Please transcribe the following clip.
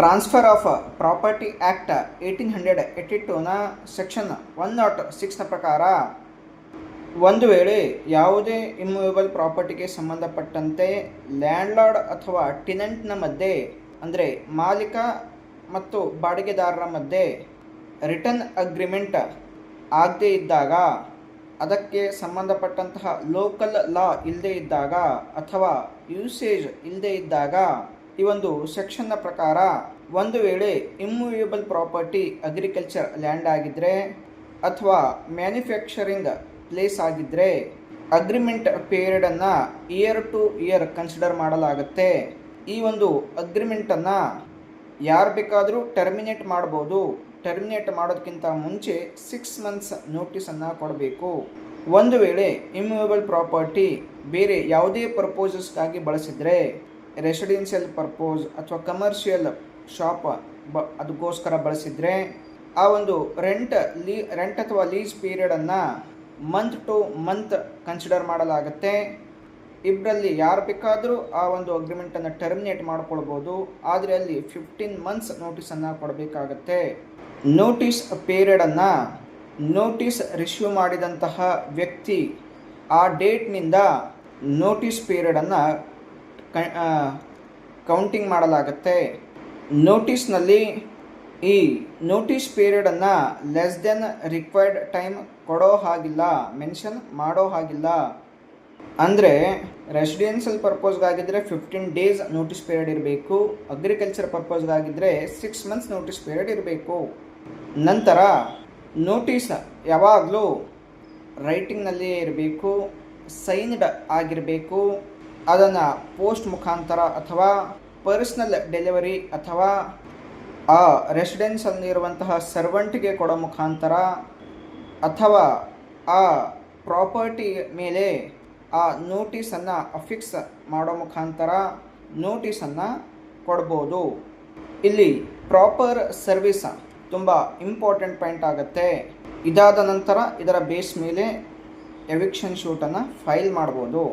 Transfer of property act 1882ನ section 106ನ ಪ್ರಕಾರ ಒಂದು ವೇಳೆ ಯಾವುದೇ ಇಮ್ಮೂವೇಬಲ್ ಪ್ರಾಪರ್ಟಿಗೆ ಸಂಬಂಧಪಟ್ಟಂತೆ ಲ್ಯಾಂಡ್ಲಾರ್ಡ್ ಅಥವಾ ಟೆನೆಂಟ್ನ ಮಧ್ಯೆ ಅಂದರೆ ಮಾಲೀಕ ಮತ್ತು ಬಾಡಿಗೆದಾರರ ಮಧ್ಯೆ ರಿಟರ್ನ್ ಅಗ್ರಿಮೆಂಟ್ ಆಗದೇ ಇದ್ದಾಗ, ಅದಕ್ಕೆ ಸಂಬಂಧಪಟ್ಟಂತಹ ಲೋಕಲ್ ಲಾ ಇಲ್ಲದೇ ಇದ್ದಾಗ ಅಥವಾ ಯೂಸೇಜ್ ಇಲ್ಲದೇ ಇದ್ದಾಗ ಈ ಒಂದು ಸೆಕ್ಷನ್ನ ಪ್ರಕಾರ ಒಂದು ವೇಳೆ ಇಮ್ಮೂವೇಬಲ್ ಪ್ರಾಪರ್ಟಿ ಅಗ್ರಿಕಲ್ಚರ್ ಲ್ಯಾಂಡ್ ಆಗಿದ್ದರೆ ಅಥವಾ ಮ್ಯಾನುಫ್ಯಾಕ್ಚರಿಂಗ್ ಪ್ಲೇಸ್ ಆಗಿದ್ದರೆ ಅಗ್ರಿಮೆಂಟ್ ಪೀರಿಯಡನ್ನು ಇಯರ್ ಟು ಇಯರ್ ಕನ್ಸಿಡರ್ ಮಾಡಲಾಗುತ್ತೆ. ಈ ಒಂದು ಅಗ್ರಿಮೆಂಟನ್ನು ಯಾರು ಬೇಕಾದರೂ ಟರ್ಮಿನೇಟ್ ಮಾಡ್ಬೋದು. ಟರ್ಮಿನೇಟ್ ಮಾಡೋದಕ್ಕಿಂತ ಮುಂಚೆ 6 months ನೋಟಿಸನ್ನು ಕೊಡಬೇಕು. ಒಂದು ವೇಳೆ ಇಮ್ಮೂವೇಬಲ್ ಪ್ರಾಪರ್ಟಿ ಬೇರೆ ಯಾವುದೇ ಪರ್ಪೋಸಸ್ಗಾಗಿ ಬಳಸಿದರೆ, ರೆಸಿಡೆನ್ಷಿಯಲ್ ಪರ್ಪೋಸ್ ಅಥವಾ ಕಮರ್ಷಿಯಲ್ ಶಾಪ್ ಅದಕ್ಕೋಸ್ಕರ ಬಳಸಿದರೆ, ಆ ಒಂದು ರೆಂಟ್ ಅಥವಾ ಲೀಸ್ ಪೀರಿಯಡನ್ನು ಮಂತ್ ಟು ಮಂತ್ ಕನ್ಸಿಡರ್ ಮಾಡಲಾಗುತ್ತೆ. ಇಬ್ಬರಲ್ಲಿ ಯಾರು ಬೇಕಾದರೂ ಆ ಒಂದು ಅಗ್ರಿಮೆಂಟನ್ನು ಟರ್ಮಿನೇಟ್ ಮಾಡ್ಕೊಳ್ಬೋದು. ಆದರೆ ಅಲ್ಲಿ 15 months ನೋಟಿಸನ್ನು ಕೊಡಬೇಕಾಗತ್ತೆ. ನೋಟಿಸ್ ಪೀರಿಯಡನ್ನು ನೋಟಿಸ್ ರಿಸೀವ್ ಮಾಡಿದಂತಹ ವ್ಯಕ್ತಿ ಆ ಡೇಟ್ನಿಂದ ನೋಟಿಸ್ ಪೀರಿಯಡನ್ನು ಕೌಂಟಿಂಗ್ ಮಾಡಲಾಗುತ್ತೆ. ನೋಟಿಸ್ನಲ್ಲಿ ಈ ನೋಟಿಸ್ ಪೀರಿಯಡನ್ನು ಲೆಸ್ ದೆನ್ ರಿಕ್ವೈರ್ಡ್ ಟೈಮ್ ಕೊಡೋ ಹಾಗಿಲ್ಲ, ಮೆನ್ಷನ್ ಮಾಡೋ ಹಾಗಿಲ್ಲ. ಅಂದರೆ ರೆಸಿಡೆನ್ಷಿಯಲ್ ಪರ್ಪೋಸ್ಗಾಗಿದ್ದರೆ 15 days ನೋಟಿಸ್ ಪೀರಿಯಡ್ ಇರಬೇಕು. ಅಗ್ರಿಕಲ್ಚರ್ ಪರ್ಪೋಸ್ಗಾಗಿದ್ದರೆ 6 months ನೋಟಿಸ್ ಪೀರಿಯಡ್ ಇರಬೇಕು. ನಂತರ ನೋಟಿಸ್ ಯಾವಾಗಲೂ ರೈಟಿಂಗ್ನಲ್ಲಿಯೇ ಇರಬೇಕು, ಸೈನ್ಡ್ ಆಗಿರಬೇಕು. ಅದನ್ನು ಪೋಸ್ಟ್ ಮುಖಾಂತರ ಅಥವಾ ಪರ್ಸ್ನಲ್ ಡೆಲಿವರಿ ಅಥವಾ ಆ ರೆಸಿಡೆನ್ಸಲ್ಲಿರುವಂತಹ ಸರ್ವೆಂಟ್ಗೆ ಕೊಡೋ ಮುಖಾಂತರ ಅಥವಾ ಆ ಪ್ರಾಪರ್ಟಿ ಮೇಲೆ ಆ ನೋಟಿಸನ್ನು ಅಫಿಕ್ಸ್ ಮಾಡೋ ಮುಖಾಂತರ ನೋಟಿಸನ್ನು ಕೊಡ್ಬೋದು. ಇಲ್ಲಿ ಪ್ರಾಪರ್ ಸರ್ವಿಸ್ ತುಂಬ ಇಂಪಾರ್ಟೆಂಟ್ ಪಾಯಿಂಟ್ ಆಗುತ್ತೆ. ಇದಾದ ನಂತರ ಇದರ ಬೇಸ್ ಮೇಲೆ ಎವಿಕ್ಷನ್ ಶೂಟನ್ನು ಫೈಲ್ ಮಾಡ್ಬೋದು.